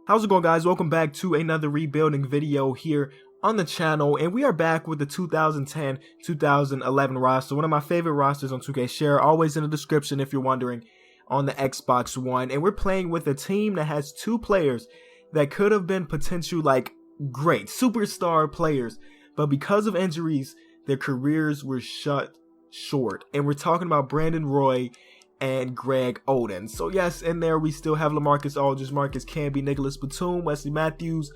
How's it going, guys? Welcome back to another rebuilding video here on the channel, and we are back with the 2010-2011 roster, one of my favorite rosters on 2K. Share always in the description if you're wondering, on the Xbox One. And we're playing with a team that has two players that could have been potential like great superstar players, but because of injuries their careers were shut short. And we're talking about Brandon Roy and Greg Oden. So yes, in there we still have LaMarcus Aldridge, Marcus Camby, Nicholas Batum, Wesley Matthews,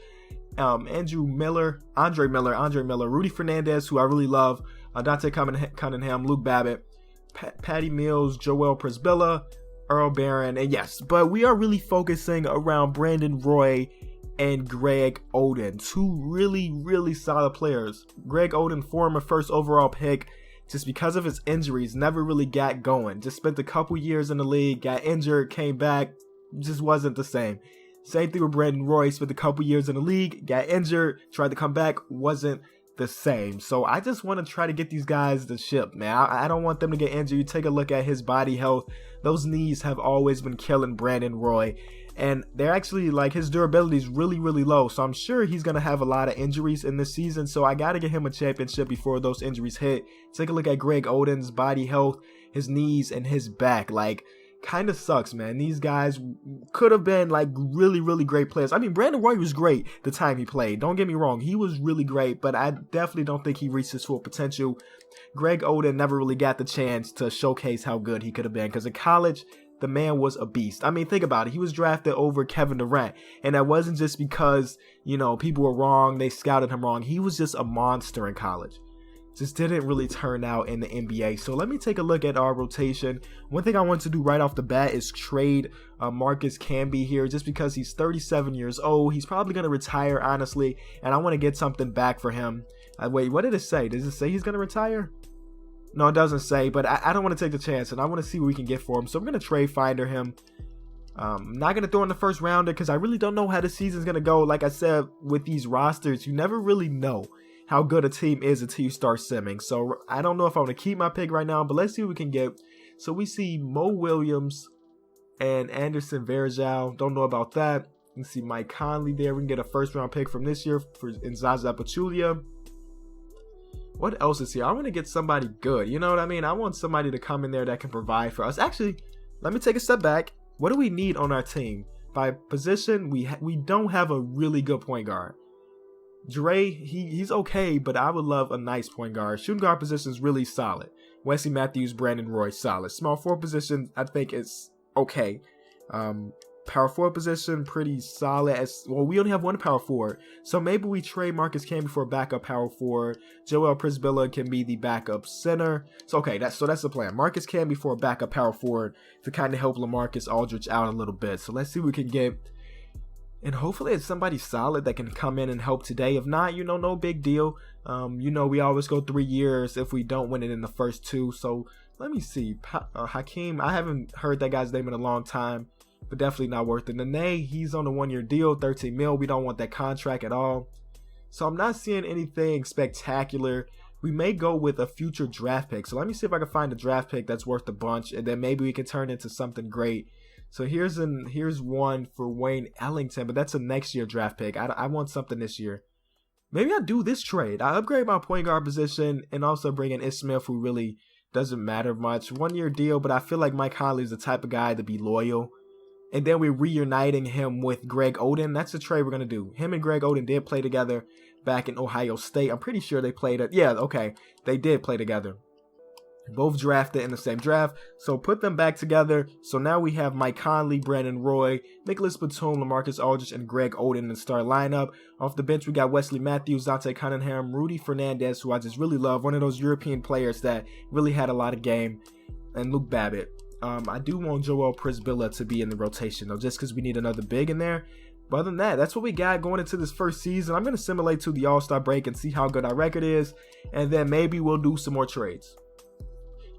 Andre Miller, Rudy Fernandez, who I really love, Dante Cunningham, Luke Babbitt, Patty Mills, Joel Presbilla, Earl Barron, and yes, but we are really focusing around Brandon Roy and Greg Oden, two really solid players. Greg Oden, former first overall pick, just because of his injuries, never really got going. Just spent a couple years in the league, got injured, came back, just wasn't the same. Same thing with Brandon Roy, spent a couple years in the league, got injured, tried to come back, wasn't the same. So I just want to try to get these guys the ship, man. I don't want them to get injured. You take a look at his body health. Those knees have always been killing Brandon Roy. And they're actually, like, his durability is really low. So I'm sure he's going to have a lot of injuries in this season. So I got to get him a championship before those injuries hit. Take a look at Greg Oden's body health, his knees, and his back. Like, kind of sucks, man. These guys could have been, like, really great players. I mean, Brandon Roy was great the time he played. Don't get me wrong. He was really great, but I definitely don't think he reached his full potential. Greg Oden never really got the chance to showcase how good he could have been, because in college, the man was a beast. I mean, think about it. He was drafted over Kevin Durant, and that wasn't just because, you know, people were wrong, they scouted him wrong. He was just a monster in college. Just didn't really turn out in the NBA. So let me take a look at our rotation. One thing I want to do right off the bat is trade Marcus Camby here, just because he's 37 years old. He's probably going to retire, honestly, and I want to get something back for him. Wait, what did it say? Does it say he's going to retire? No, it doesn't say, but I don't want to take the chance, and I want to see what we can get for him. So I'm going to trade finder him. Not going to throw in the first rounder because I really don't know how the season's going to go. Like I said, with these rosters, you never really know how good a team is until you start simming. So I don't know if I want to keep my pick right now, but let's see what we can get. So we see Mo Williams and Anderson Varejao. Don't know about that. You can see Mike Conley there. We can get a first round pick from this year in Zaza Pachulia. What else is here? I want to get somebody good. You know what I mean? I want somebody to come in there that can provide for us. Actually, let me take a step back. What do we need on our team? By position, we don't have a really good point guard. Dre, he's okay, but I would love a nice point guard. Shooting guard position is really solid. Wesley Matthews, Brandon Roy, solid. Small forward position, I think it's okay. Power forward position, pretty solid. Well, we only have one power forward, so maybe we trade Marcus Camby for a backup power forward. Joel Presbilla can be the backup center. So okay, that's the plan. Marcus Camby for a backup power forward to kind of help LaMarcus Aldridge out a little bit. So let's see what we can get. And hopefully it's somebody solid that can come in and help today. If not, you know, no big deal. You know, we always go 3 years if we don't win it in the first 2. So let me see. Hakeem, I haven't heard that guy's name in a long time, but definitely not worth it. Nene, he's on a 1-year deal, 13 mil. We don't want that contract at all. So I'm not seeing anything spectacular. We may go with a future draft pick. So let me see if I can find a draft pick that's worth a bunch, and then maybe we can turn into something great. So here's one for Wayne Ellington, but that's a next year draft pick. I want something this year. Maybe I do this trade. I upgrade my point guard position and also bring in Ismail, who really doesn't matter much. 1-year deal, but I feel like Mike Conley is the type of guy to be loyal. And then we're reuniting him with Greg Oden. That's the trade we're going to do. Him and Greg Oden did play together back in Ohio State. I'm pretty sure they played it. Yeah, okay. They did play together. Both drafted in the same draft, so put them back together. So now we have Mike Conley, Brandon Roy, Nicholas Batum, LaMarcus Aldridge, and Greg Oden in the start lineup. Off the bench, we got Wesley Matthews, Dante Cunningham, Rudy Fernandez, who I just really love, one of those European players that really had a lot of game, and Luke Babbitt. I do want Joel Presbilla to be in the rotation, though, just because we need another big in there. But other than that, that's what we got going into this first season. I'm going to simulate to the All-Star break and see how good our record is, and then maybe we'll do some more trades.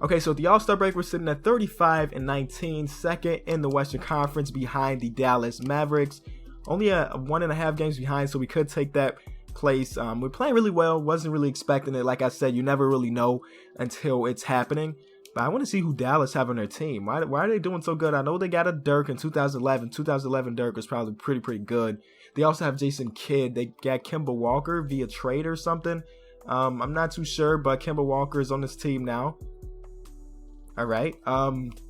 Okay, so at the All-Star break, we're sitting at 35-19, second in the Western Conference behind the Dallas Mavericks. Only 1.5 games behind, so we could take that place. We're playing really well. Wasn't really expecting it. Like I said, you never really know until it's happening. But I want to see who Dallas have on their team. Why are they doing so good? I know they got a Dirk in 2011. 2011 Dirk was probably pretty good. They also have Jason Kidd. They got Kemba Walker via trade or something. I'm not too sure, but Kemba Walker is on this team now. All right.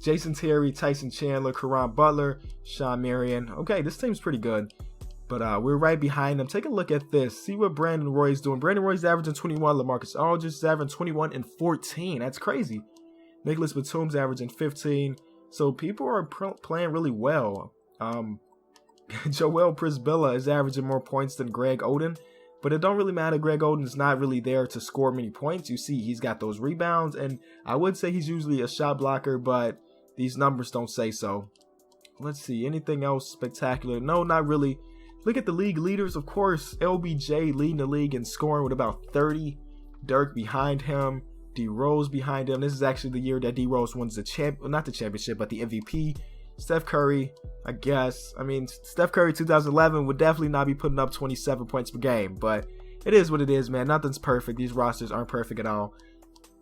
Jason Terry, Tyson Chandler, Caron Butler, Sean Marion. Okay, this team's pretty good. But we're right behind them. Take a look at this. See what Brandon Roy's doing. Brandon Roy's averaging 21. LaMarcus Aldridge is averaging 21 and 14. That's crazy. Nicholas Batum's averaging 15. So people are playing really well. Joel Prisbilla is averaging more points than Greg Oden. But it don't really matter. Greg Oden is not really there to score many points. You see, he's got those rebounds. And I would say he's usually a shot blocker, but these numbers don't say so. Let's see. Anything else spectacular? No, not really. Look at the league leaders. Of course, LBJ leading the league in scoring with about 30. Dirk behind him. D Rose behind him. This is actually the year that D Rose wins the not the championship, but the MVP. Steph Curry, I guess. I mean, Steph Curry 2011 would definitely not be putting up 27 points per game, but it is what it is, man. Nothing's perfect. These rosters aren't perfect at all.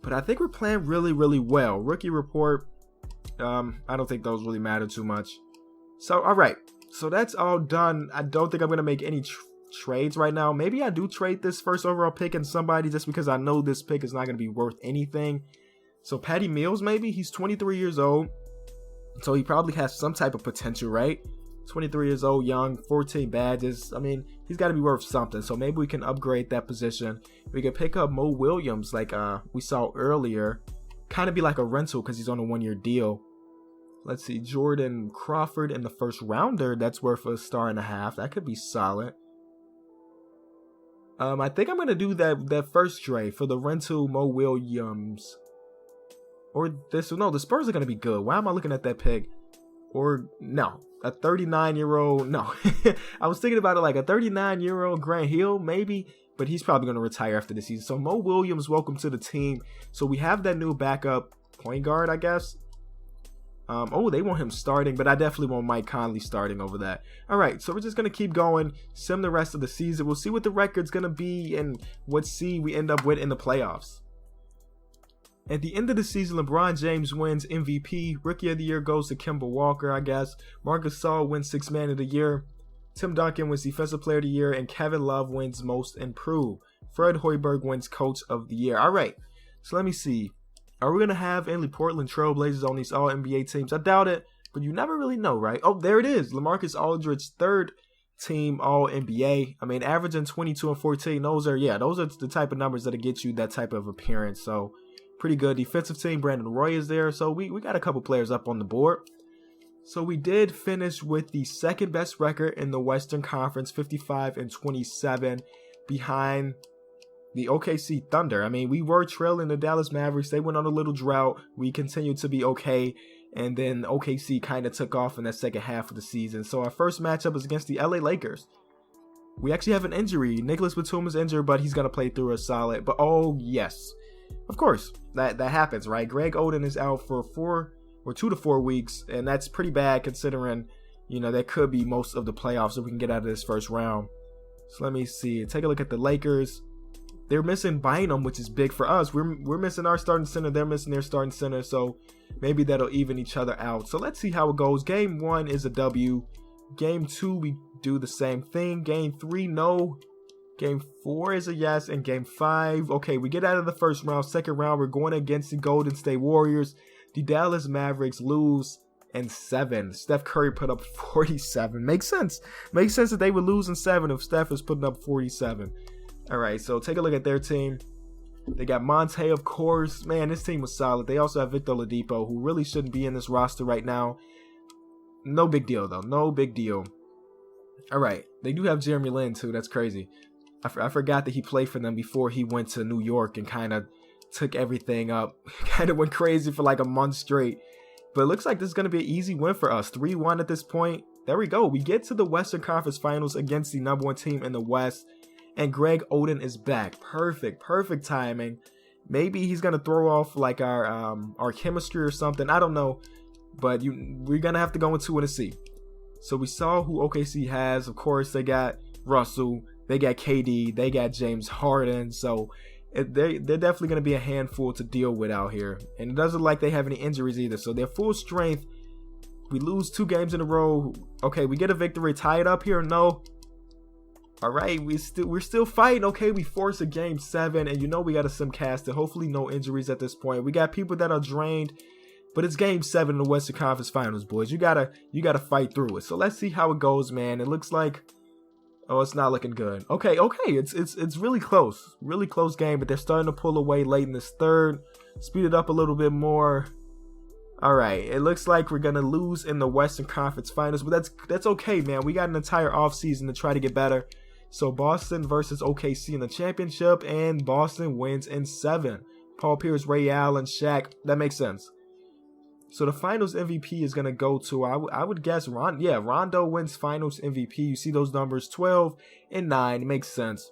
But I think we're playing really well. Rookie report. I don't think those really matter too much. So, all right. So that's all done. I don't think I'm going to make any trades right now. Maybe I do trade this first overall pick in somebody just because I know this pick is not going to be worth anything. So Patty Mills, maybe. He's 23 years old. So he probably has some type of potential, right? 23 years old, young, 14 badges. I mean, he's got to be worth something. So maybe we can upgrade that position. We could pick up Mo Williams like we saw earlier. Kind of be like a rental because he's on a 1-year deal. Let's see, Jordan Crawford in the first rounder. That's worth a star and a half. That could be solid. I think I'm going to do that first trade for the rental Mo Williams. Or this, no, the Spurs are going to be good. Why am I looking at that pick? Or, no, a 39-year-old, no. I was thinking about it like a 39-year-old Grant Hill, maybe. But he's probably going to retire after the season. So Mo Williams, welcome to the team. So we have that new backup point guard, I guess. Oh, they want him starting, but I definitely want Mike Conley starting over that. All right, so we're just going to keep going, sim the rest of the season. We'll see what the record's going to be and what seed we end up with in the playoffs. At the end of the season, LeBron James wins MVP. Rookie of the Year goes to Kemba Walker, I guess. Marcus Gasol wins Sixth Man of the Year. Tim Duncan wins Defensive Player of the Year, and Kevin Love wins Most Improved. Fred Hoiberg wins Coach of the Year. All right, so let me see. Are we going to have any Portland Trailblazers on these All-NBA teams? I doubt it, but you never really know, right? Oh, there it is. LaMarcus Aldridge, third team All-NBA. I mean, averaging 22 and 14. Those are the type of numbers that'll get you that type of appearance. So, pretty good. Defensive team, Brandon Roy is there. So, we got a couple players up on the board. So, we did finish with the second best record in the Western Conference, 55 and 27, behind the OKC Thunder. I mean, we were trailing the Dallas Mavericks. They went on a little drought. We continued to be okay. And then OKC kind of took off in that second half of the season. So our first matchup is against the LA Lakers. We actually have an injury. Nicholas Batum is injured, but he's going to play through a solid. But oh, yes. Of course, that happens, right? Greg Oden is out for 2 to 4 weeks. And that's pretty bad considering, that could be most of the playoffs if we can get out of this first round. So let me see. Take a look at the Lakers. They're missing Bynum, which is big for us. We're missing our starting center. They're missing their starting center. So maybe that'll even each other out. So let's see how it goes. Game 1 is a W. Game 2, we do the same thing. Game 3, no. Game 4 is a yes. And Game 5, okay, we get out of the first round. Second round, we're going against the Golden State Warriors. The Dallas Mavericks lose in 7. Steph Curry put up 47. Makes sense. Makes sense that they would lose in 7 if Steph is putting up 47. All right, so take a look at their team. They got Monte, of course. Man, this team was solid. They also have Victor Oladipo, who really shouldn't be in this roster right now. No big deal, though. No big deal. All right, they do have Jeremy Lin, too. That's crazy. I forgot that he played for them before he went to New York and kind of took everything up. Kind of went crazy for like a month straight. But it looks like this is going to be an easy win for us. 3-1 at this point. There we go. We get to the Western Conference Finals against the number 1 team in the West. And Greg Oden is back. Perfect timing. Maybe he's gonna throw off like our chemistry or something. I don't know, but we're gonna have to go into it and see. So we saw who OKC has. Of course, they got Russell, they got KD, they got James Harden. So they're definitely going to be a handful to deal with out here. And it doesn't look like they have any injuries either. So they're full strength. We lose 2 games in a row. Okay, we get a victory. Tie it up here. No. All right, we're still fighting. Okay, we force a game 7, and we got a simcast. Hopefully no injuries at this point. We got people that are drained, but it's game 7 in the Western Conference Finals, boys. You gotta fight through it. So let's see how it goes, man. It looks like, oh, it's not looking good. Okay, it's really close game, but they're starting to pull away late in this third. Speed it up a little bit more. All right, it looks like we're gonna lose in the Western Conference Finals, but that's okay, man. We got an entire offseason to try to get better. So Boston versus OKC in the championship, and Boston wins in 7. Paul Pierce, Ray Allen, Shaq. That makes sense. So the Finals MVP is going to go to, I would guess, Rondo wins Finals MVP. You see those numbers, 12 and 9. It makes sense.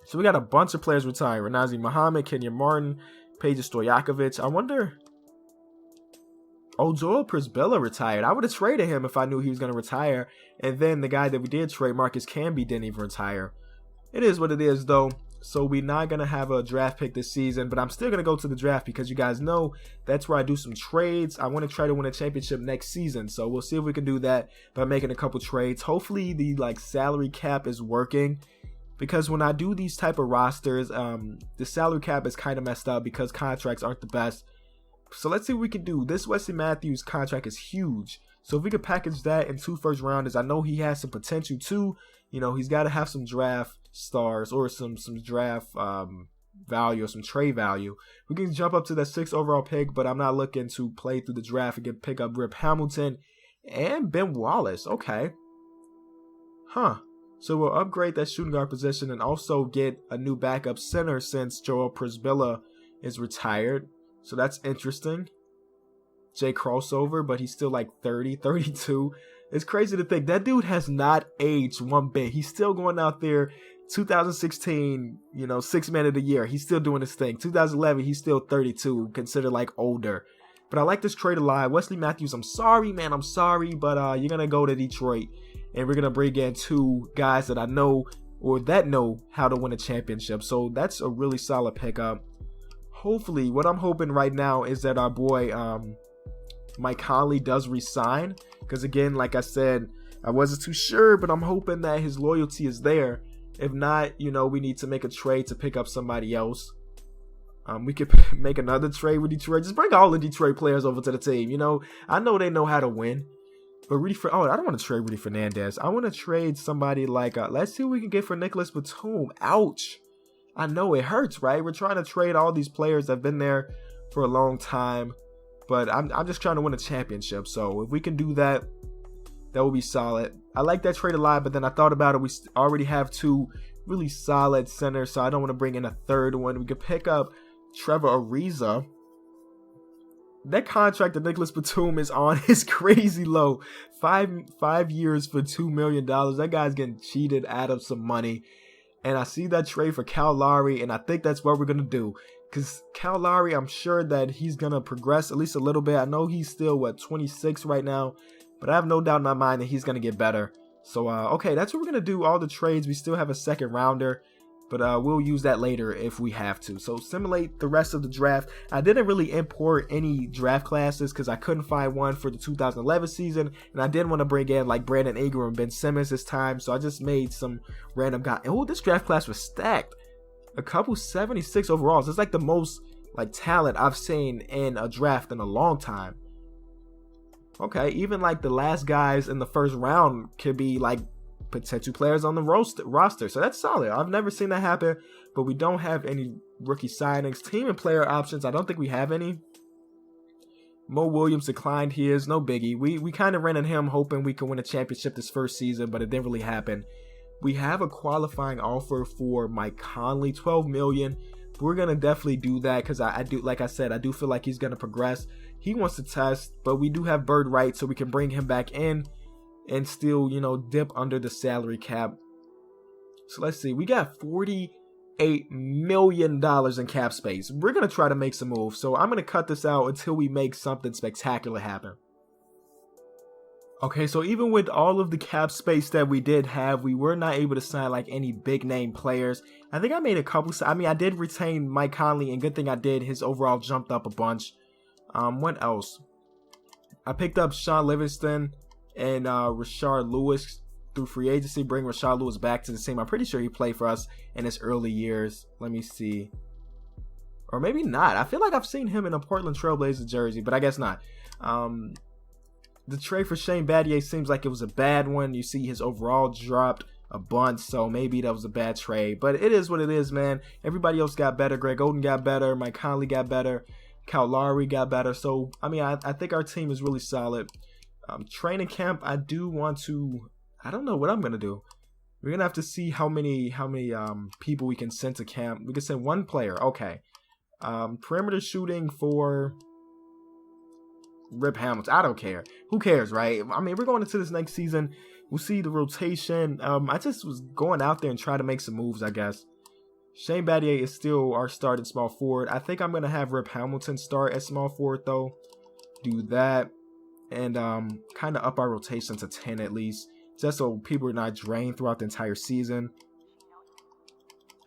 So we got a bunch of players retiring. Renazi Muhammad, Kenyon Martin, Peja Stojakovic. I wonder... Oh, Joel Prisbilla retired. I would have traded him if I knew he was going to retire. And then the guy that we did trade, Marcus Camby, didn't even retire. It is what it is, though. So we're not going to have a draft pick this season. But I'm still going to go to the draft because you guys know that's where I do some trades. I want to try to win a championship next season. So we'll see if we can do that by making a couple trades. Hopefully the salary cap is working. Because when I do these type of rosters, the salary cap is kind of messed up because contracts aren't the best. So let's see what we can do. This Wesley Matthews contract is huge. So if we could package that in 2 first rounders, I know he has some potential too. He's got to have some draft stars or some draft value or some trade value. We can jump up to that 6th overall pick, but I'm not looking to play through the draft and get pick up Rip Hamilton and Ben Wallace. Okay. So we'll upgrade that shooting guard position and also get a new backup center since Joel Prisbilla is retired. So that's interesting. Jay Crossover, but he's still like 30, 32. It's crazy to think that dude has not aged one bit. He's still going out there. 2016, 6th man of the year. He's still doing his thing. 2011, he's still 32, considered like older. But I like this trade a lot. Wesley Matthews, I'm sorry, man. I'm sorry, but you're going to go to Detroit. And we're going to bring in 2 guys that I know or that know how to win a championship. So that's a really solid pickup. Hopefully, what I'm hoping right now is that our boy Mike Conley does resign. Because again, like I said, I wasn't too sure, but I'm hoping that his loyalty is there. If not, we need to make a trade to pick up somebody else. We could make another trade with Detroit. Just bring all the Detroit players over to the team. I know they know how to win. But I don't want to trade Rudy Fernandez. I want to trade somebody like, let's see what we can get for Nicholas Batum. Ouch. I know it hurts, right? We're trying to trade all these players that have been there for a long time. But I'm just trying to win a championship. So if we can do that, that will be solid. I like that trade a lot, but then I thought about it. We already have 2 really solid centers, so I don't want to bring in a third one. We could pick up Trevor Ariza. That contract that Nicholas Batum is on is crazy low. 5 years for $2 million. That guy's getting cheated out of some money. And I see that trade for Kyle Lowry, and I think that's what we're going to do. Because Kyle Lowry, I'm sure that he's going to progress at least a little bit. I know he's still, 26 right now. But I have no doubt in my mind that he's going to get better. So, okay, that's what we're going to do. All the trades. We still have a 2nd rounder. But we'll use that later if we have to. So simulate the rest of the draft. I didn't really import any draft classes because I couldn't find one for the 2011 season. And I didn't want to bring in like Brandon Ingram and Ben Simmons this time. So I just made some random guy. Oh, this draft class was stacked. A couple 76 overalls. It's like the most talent I've seen in a draft in a long time. Okay, even like the last guys in the first round could be like potential players on the roster. So that's solid. I've never seen that happen, but we don't have any rookie signings. Team and player options, I don't think we have any. Mo Williams declined his, no biggie. We kind of ran at him hoping we could win a championship this first season, but it didn't really happen. We have a qualifying offer for Mike Conley, $12 million. We're going to definitely do that because I do, like I said, I do feel like he's going to progress. He wants to test, but we do have bird rights, so we can bring him back in and still, dip under the salary cap. So let's see. We got $48 million in cap space. We're going to try to make some moves. So I'm going to cut this out until we make something spectacular happen. Okay, so even with all of the cap space that we did have, we were not able to sign like any big name players. I think I made a couple. I mean, I did retain Mike Conley, and good thing I did. His overall jumped up a bunch. What else? I picked up Sean Livingston and Rashard Lewis through free agency, bring Rashard Lewis back to the team. I'm pretty sure he played for us in his early years. Let me see. Or maybe not. I feel like I've seen him in a Portland Trailblazers jersey, but I guess not. The trade for Shane Battier seems like it was a bad one. You see his overall dropped a bunch, so maybe that was a bad trade. But it is what it is, man. Everybody else got better. Greg Oden got better. Mike Conley got better. Kyle Lowry got better. So, I mean, I think our team is really solid. Training camp, I do want to... I don't know what I'm going to do. We're going to have to see how many people we can send to camp. We can send one player. Okay. Perimeter shooting for... Rip Hamilton. I don't care. Who cares, right? I mean, we're going into this next season. We'll see the rotation. I just was going out there and try to make some moves, I guess. Shane Battier is still our starting small forward. I think I'm going to have Rip Hamilton start at small forward, though. Do that. And kind of up our rotation to 10 at least. Just so people are not drained throughout the entire season.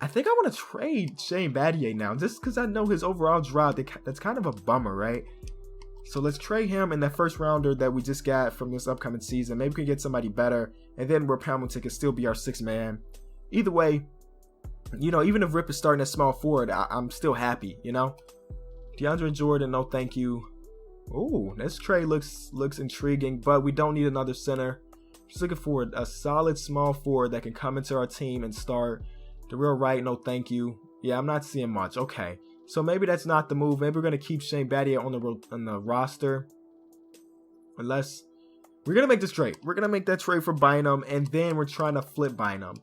I think I want to trade Shane Battier now. Just because I know his overall drop. That's kind of a bummer, right? So let's trade him in that first rounder that we just got from this upcoming season. Maybe we can get somebody better. And then Rip Hamilton can still be our sixth man. Either way, you know, even if Rip is starting at small forward, I'm still happy, you know. DeAndre Jordan, no thank you. Ooh, this trade looks intriguing, but we don't need another center. Just looking for a solid small forward that can come into our team and start. The real right, no thank you. Yeah, I'm not seeing much. Okay. So maybe that's not the move. Maybe we're going to keep Shane Battier on the roster. Unless we're going to make this trade. We're going to make that trade for Bynum, and then we're trying to flip Bynum.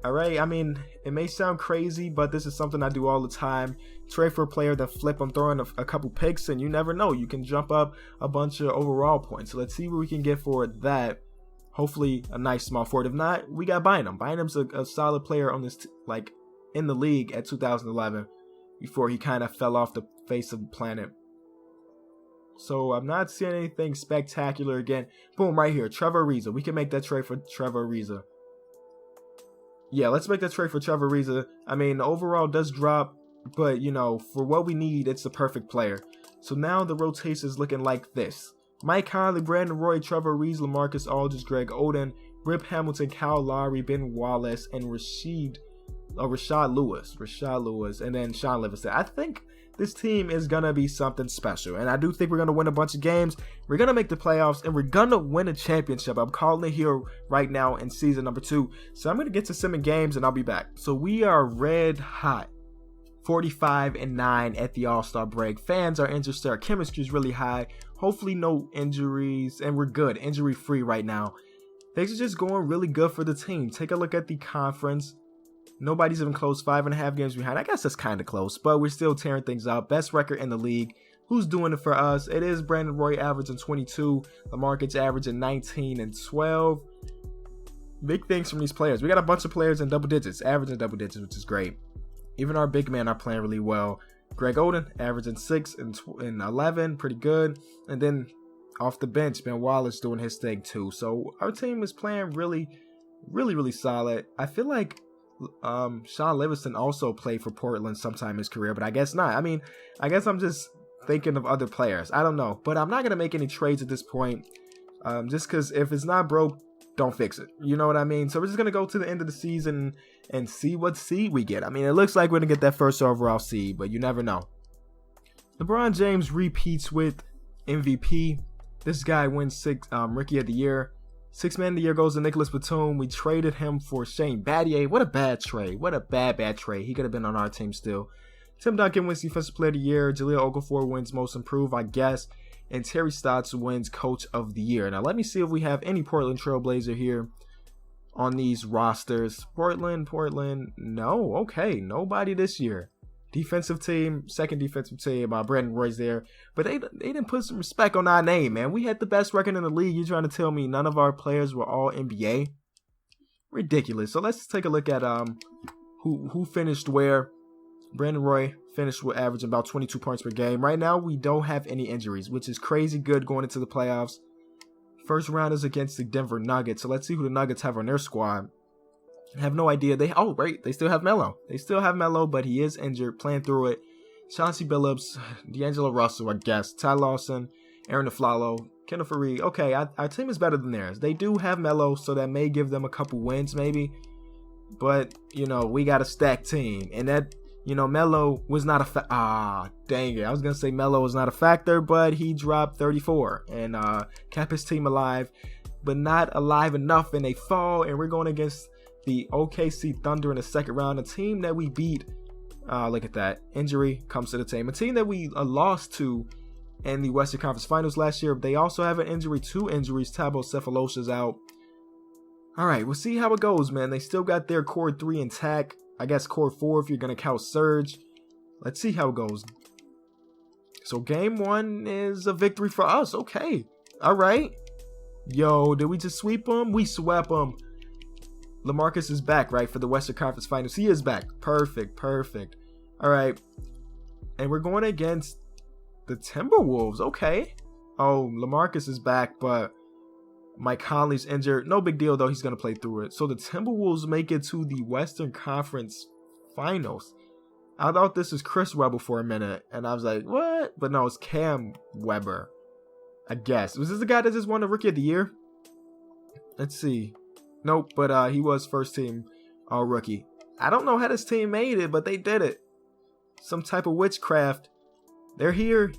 All right. I mean, it may sound crazy, but this is something I do all the time. Trade for a player, then flip them, throw in a couple picks, and you never know. You can jump up a bunch of overall points. So let's see what we can get for that. Hopefully a nice small forward. If not, we got Bynum. Bynum's a solid player on this, in the league at 2011. Before he kind of fell off the face of the planet. So I'm not seeing anything spectacular again. Boom, right here. Trevor Ariza. We can make that trade for Trevor Ariza. Yeah, let's make that trade for Trevor Ariza. I mean, the overall does drop, but, you know, for what we need, it's the perfect player. So now the rotation is looking like this. Mike Conley, Brandon Roy, Trevor Ariza, LaMarcus Aldridge, Greg Oden, Rip Hamilton, Kyle Lowry, Ben Wallace, and Rashard Lewis, and then Sean Livingston. I think this team is going to be something special, and I do think we're going to win a bunch of games. We're going to make the playoffs, and we're going to win a championship. I'm calling it here right now in season number 2. So I'm going to get to 7 games, and I'll be back. So we are red hot. 45-9 at the All-Star break. Fans are interested. Our chemistry is really high. Hopefully no injuries, and we're good. Injury-free right now. Things are just going really good for the team. Take a look at the conference. Nobody's even close, 5.5 games behind. I guess that's kind of close, but we're still tearing things up. Best record in the league. Who's doing it for us? It is Brandon Roy averaging 22. LaMarcus averaging 19 and 12. Big things from these players. We got a bunch of players in double digits, averaging double digits, which is great. Even our big men are playing really well. Greg Oden averaging 6 and 11, pretty good. And then off the bench, Ben Wallace doing his thing too. So our team is playing really solid. I feel like Sean Livingston also played for Portland sometime in his career, but I guess not. I mean, I guess I'm just thinking of other players. I don't know, but I'm not going to make any trades at this point, just because if it's not broke, don't fix it. You know what I mean? So we're just going to go to the end of the season and see what seed we get. I mean, it looks like we're going to get that first overall seed, but you never know. LeBron James repeats with MVP. This guy wins Rookie of the Year. 6th Man of the Year goes to Nicholas Batum. We traded him for Shane Battier. What a bad trade. What a bad trade. He could have been on our team still. Tim Duncan wins Defensive Player of the Year. Jahlil Okafor wins Most Improved, I guess. And Terry Stotts wins Coach of the Year. Now, let me see if we have any Portland Trailblazer here on these rosters. Portland. No. Okay. Nobody this year. Defensive team, second defensive team. Brandon Roy's there. But they didn't put some respect on our name, man. We had the best record in the league. You're trying to tell me none of our players were all NBA? Ridiculous. So let's take a look at who finished where. Brandon Roy finished with averaging about 22 points per game. Right now, we don't have any injuries, which is crazy good going into the playoffs. First round is against the Denver Nuggets. So let's see who the Nuggets have on their squad. I have no idea. They still have Melo. They still have Melo, but he is injured, playing through it. Chauncey Billups, D'Angelo Russell, I guess. Ty Lawson, Aaron Aflalo, Kenneth Faried. Okay, our team is better than theirs. They do have Melo, so that may give them a couple wins, maybe. But, you know, we got a stacked team. And that, you know, Melo was not dang it. I was going to say Melo was not a factor, but he dropped 34 and kept his team alive, but not alive enough, and they fall. And we're going against the OKC Thunder in the second round, a team that we beat. Look at that. Injury comes to the team. A team that we lost to in the Western Conference Finals last year. They also have an injury, 2 injuries. Thabo Cephalosha's out. All right, we'll see how it goes, man. They still got their core 3 intact. I guess core 4 if you're going to count Surge. Let's see how it goes. So game 1 is a victory for us. Okay. All right. Yo, did we just sweep them? We swept them. LaMarcus is back, right, for the Western Conference Finals. He is back. Perfect. All right. And we're going against the Timberwolves. Okay. Oh, LaMarcus is back, but Mike Conley's injured. No big deal, though. He's going to play through it. So the Timberwolves make it to the Western Conference Finals. I thought this was Chris Webber for a minute, and I was like, what? But no, it's Cam Webber, I guess. Was this the guy that just won the Rookie of the Year? Let's see. Nope, but he was first team All-Rookie. I don't know how this team made it, but they did it. Some type of witchcraft. They're here.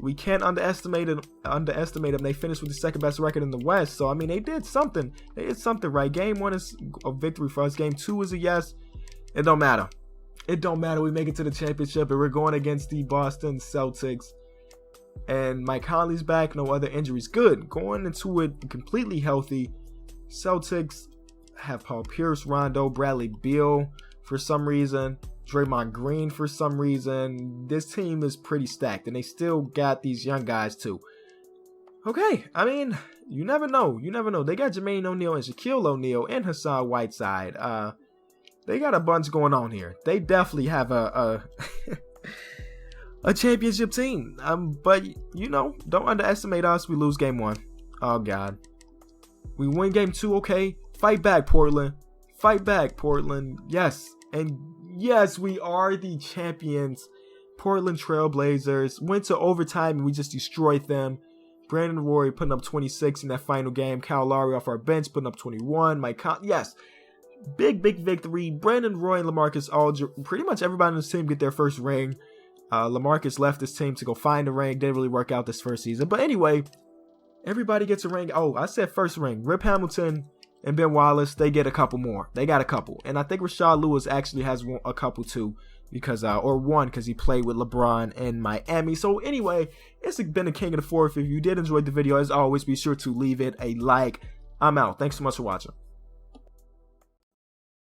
We can't underestimate them. They finished with the second best record in the West. So, I mean, they did something. They did something right. Game 1 is a victory for us. Game 2 is a yes. It don't matter. It don't matter. We make it to the championship, and we're going against the Boston Celtics. And Mike Conley's back. No other injuries. Good. Going into it completely healthy. Celtics have Paul Pierce, Rondo, Bradley Beal for some reason, Draymond Green for some reason. This team is pretty stacked, and they still got these young guys too. Okay, I mean, you never know. They got Jermaine O'Neal and Shaquille O'Neal and Hassan Whiteside. They got a bunch going on here. They definitely have a a championship team. But you know, don't underestimate us. We lose game 1. Oh God. We win game 2, okay? Fight back, Portland. Fight back, Portland. Yes. And yes, we are the champions. Portland Trailblazers went to overtime and we just destroyed them. Brandon Roy putting up 26 in that final game. Kyle Lowry off our bench putting up 21. Yes. Big victory. Brandon Roy and LaMarcus Aldridge, pretty much everybody on this team get their first ring. LaMarcus left this team to go find a ring. Didn't really work out this first season. But anyway, everybody gets a ring. Oh, I said first ring. Rip Hamilton and Ben Wallace, they get a couple more. They got a couple. And I think Rashad Lewis actually has a couple too. Because he played with LeBron in Miami. So anyway, it's been the King of the Fourth. If you did enjoy the video, as always, be sure to leave it a like. I'm out. Thanks so much for watching.